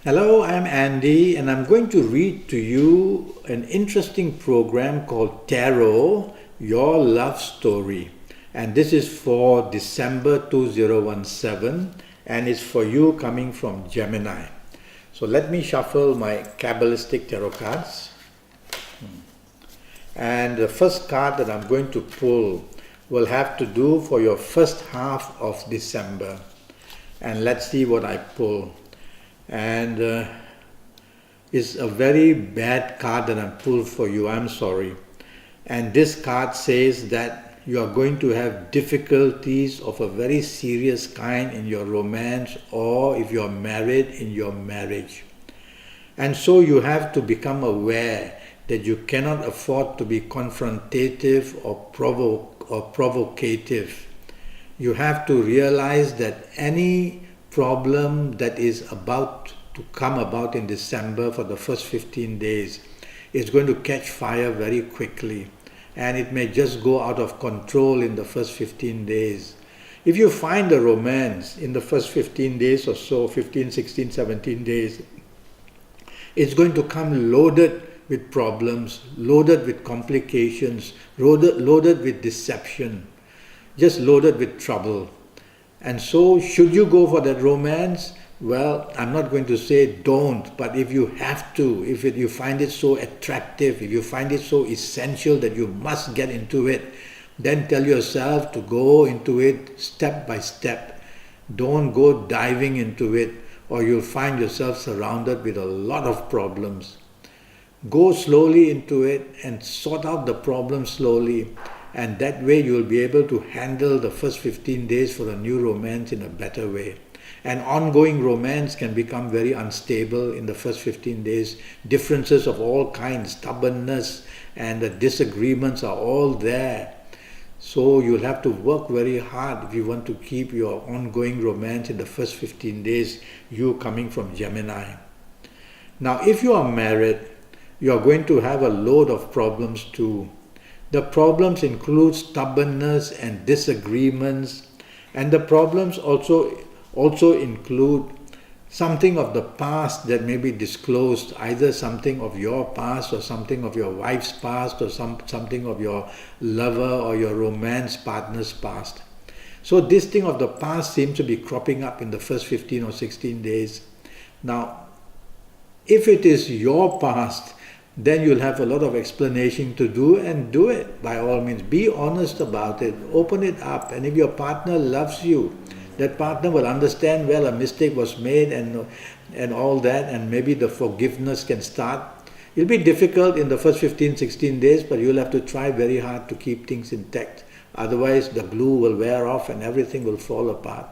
Hello, I'm Andy, and I'm going to read to you an interesting program called Tarot, Your Love Story. And this is for December 2017, and it's for you coming from Gemini. So let me shuffle my Kabbalistic tarot cards. And the first card that I'm going to pull will have to do for your first half of December. And let's see what I pull. And it's a very bad card that I pulled for you, I'm sorry. And this card says that you are going to have difficulties of a very serious kind in your romance, or if you're married, in your marriage. And so you have to become aware that you cannot afford to be confrontative or provocative. You have to realize that any problem that is about to come about in December for the first 15 days is going to catch fire very quickly, and it may just go out of control in the first 15 days. If you find a romance in the first 15 days or so, 15, 16, 17 days, it's going to come loaded with problems, loaded with complications, loaded with deception, just loaded with trouble. And so, should you go for that romance? Well, I'm not going to say don't, but if you have to, if you find it so attractive, if you find it so essential that you must get into it, then tell yourself to go into it step by step. Don't go diving into it, or you'll find yourself surrounded with a lot of problems. Go slowly into it and sort out the problem slowly. And that way you will be able to handle the first 15 days for a new romance in a better way. An ongoing romance can become very unstable in the first 15 days. Differences of all kinds, stubbornness and the disagreements are all there. So you'll have to work very hard if you want to keep your ongoing romance in the first 15 days, you coming from Gemini. Now if you are married, you are going to have a load of problems too. The problems include stubbornness and disagreements, and the problems also include something of the past that may be disclosed, either something of your past or something of your wife's past or something of your lover or your romance partner's past. So this thing of the past seems to be cropping up in the first 15 or 16 days. Now, if it is your past, then you'll have a lot of explanation to do, and do it by all means. Be honest about it, open it up, and if your partner loves you, that partner will understand, well, a mistake was made and all that, and maybe the forgiveness can start. It'll be difficult in the first 15, 16 days, but you'll have to try very hard to keep things intact. Otherwise, the glue will wear off and everything will fall apart.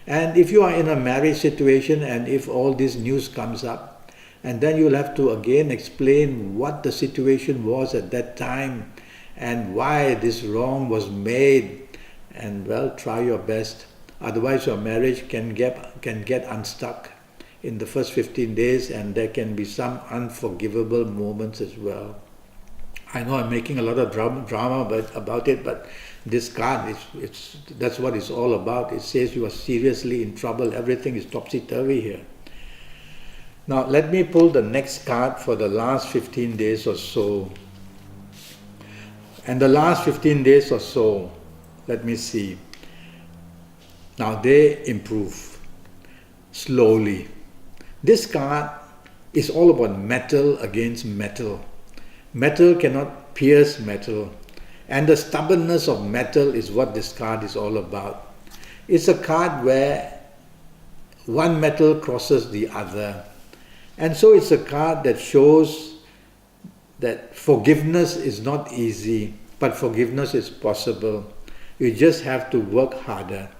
And if you are in a marriage situation, and if all this news comes up, and then you'll have to again explain what the situation was at that time and why this wrong was made, and well, try your best. Otherwise your marriage can get unstuck in the first 15 days, and there can be some unforgivable moments as well. I know I'm making a lot of drama about it, but this card, that's what it's all about. It says you are seriously in trouble. Everything is topsy-turvy here. Now let me pull the next card for the last 15 days or so. And the last 15 days or so, let me see. Now they improve slowly. This card is all about metal against metal. Metal cannot pierce metal. And the stubbornness of metal is what this card is all about. It's a card where one metal crosses the other. And so it's a card that shows that forgiveness is not easy, but forgiveness is possible. You just have to work harder.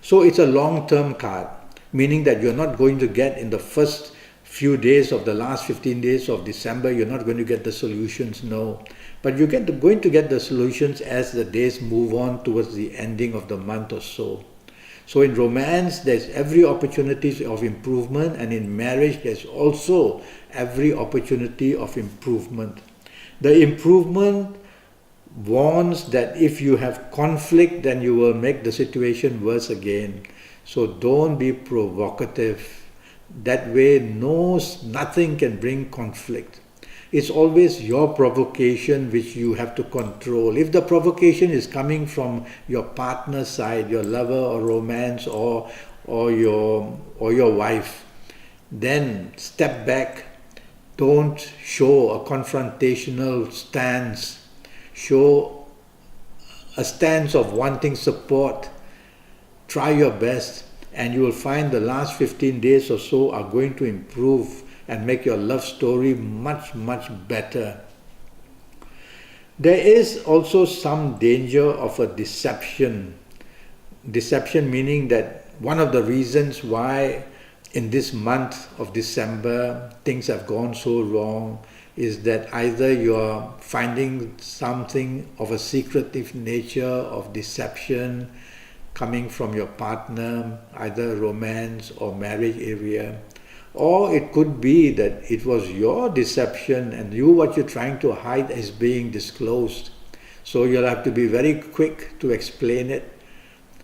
So it's a long-term card, meaning that you're not going to get in the first few days of the last 15 days of December, you're not going to get the solutions, no. But you're going to get the solutions as the days move on towards the ending of the month or so. So in romance, there's every opportunity of improvement, and in marriage, there's also every opportunity of improvement. The improvement warns that if you have conflict, then you will make the situation worse again. So don't be provocative. That way, nothing can bring conflict. It's always your provocation which you have to control. If the provocation is coming from your partner's side, your lover or romance or your wife, then step back. Don't show a confrontational stance. Show a stance of wanting support. Try your best, and you will find the last 15 days or so are going to improve and make your love story much, much better. There is also some danger of a deception. Deception meaning that one of the reasons why in this month of December things have gone so wrong is that either you're finding something of a secretive nature of deception coming from your partner, either romance or marriage area, or it could be that it was your deception and what you're trying to hide is being disclosed. So you'll have to be very quick to explain it,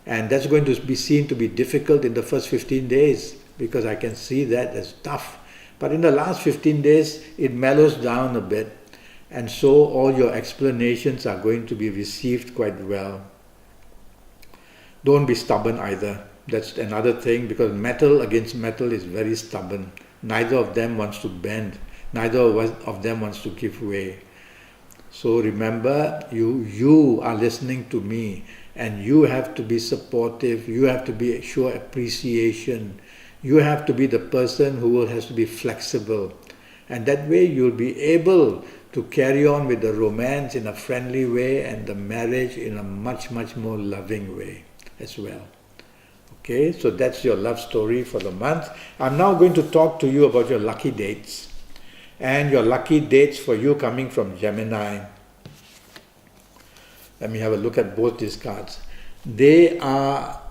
and that's going to be seen to be difficult in the first 15 days because I can see that as tough. But in the last 15 days it mellows down a bit, and so all your explanations are going to be received quite well. Don't be stubborn either. That's another thing, because metal against metal is very stubborn. Neither of them wants to bend. Neither of them wants to give way. So remember, you are listening to me, and you have to be supportive. You have to show appreciation. You have to be the person who has to be flexible. And that way you'll be able to carry on with the romance in a friendly way and the marriage in a much, much more loving way as well. Okay, so that's your love story for the month. I'm now going to talk to you about your lucky dates. And your lucky dates for you coming from Gemini. Let me have a look at both these cards. They are,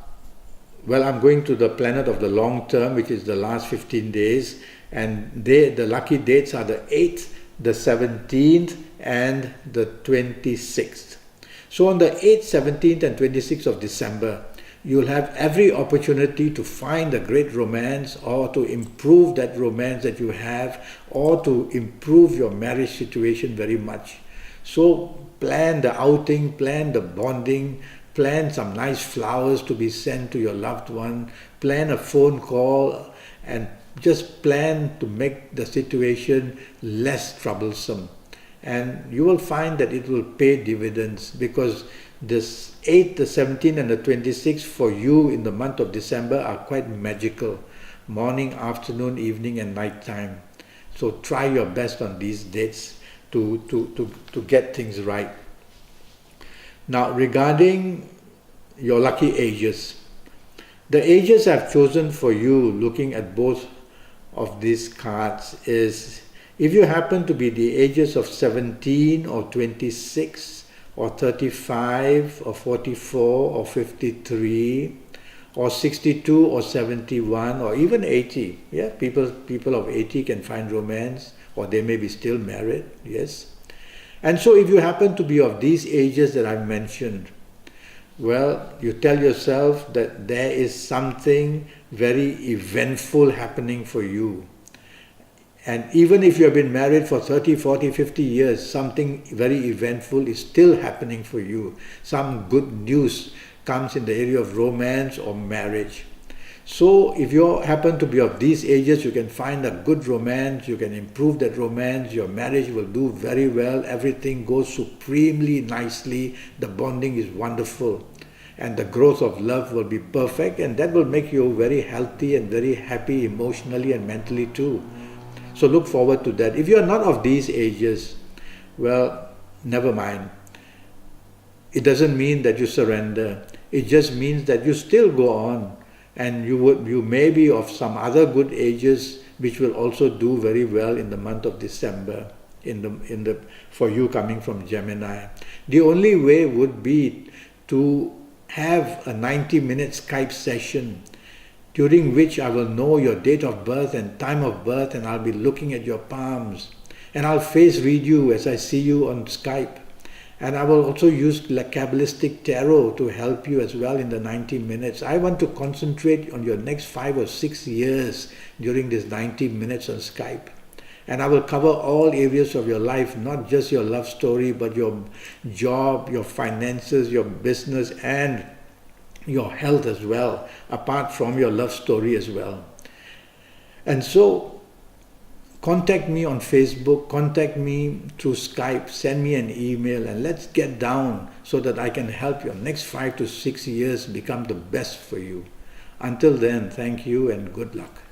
well, I'm going to the planet of the long term, which is the last 15 days. And the lucky dates are the 8th, the 17th, and the 26th. So on the 8th, 17th, and 26th of December, you'll have every opportunity to find a great romance, or to improve that romance that you have, or to improve your marriage situation very much. So plan the outing, plan the bonding, plan some nice flowers to be sent to your loved one, plan a phone call, and just plan to make the situation less troublesome. And you will find that it will pay dividends, because this 8th, the 17th, and the 26th for you in the month of December are quite magical. Morning, afternoon, evening, and night time. So try your best on these dates to get things right. Now, regarding your lucky ages, the ages I've chosen for you, looking at both of these cards, is if you happen to be the ages of 17 or 26, or 35, or 44, or 53, or 62, or 71, or even 80. Yeah, people of 80 can find romance, or they may be still married, yes. And so if you happen to be of these ages that I've mentioned, well, you tell yourself that there is something very eventful happening for you. And even if you have been married for 30, 40, 50 years, something very eventful is still happening for you. Some good news comes in the area of romance or marriage. So if you happen to be of these ages, you can find a good romance, you can improve that romance, your marriage will do very well, everything goes supremely nicely, the bonding is wonderful, and the growth of love will be perfect, and that will make you very healthy and very happy emotionally and mentally too. So look forward to that. If you are not of these ages, well, never mind. It doesn't mean that you surrender. It just means that you still go on, and you may be of some other good ages which will also do very well in the month of December for you coming from Gemini. The only way would be to have a 90-minute Skype session during which I will know your date of birth and time of birth, and I'll be looking at your palms, and I'll face read you as I see you on Skype, And I will also use Kabbalistic Tarot to help you as well in the 90 minutes. I want to concentrate on your next 5 or 6 years during this 90 minutes on Skype. And I will cover all areas of your life, not just your love story, but your job, your finances, your business, and your health as well, apart from your love story as well. And so, contact me on Facebook, contact me through Skype, send me an email, and let's get down so that I can help your next 5 to 6 years become the best for you. Until then, thank you and good luck.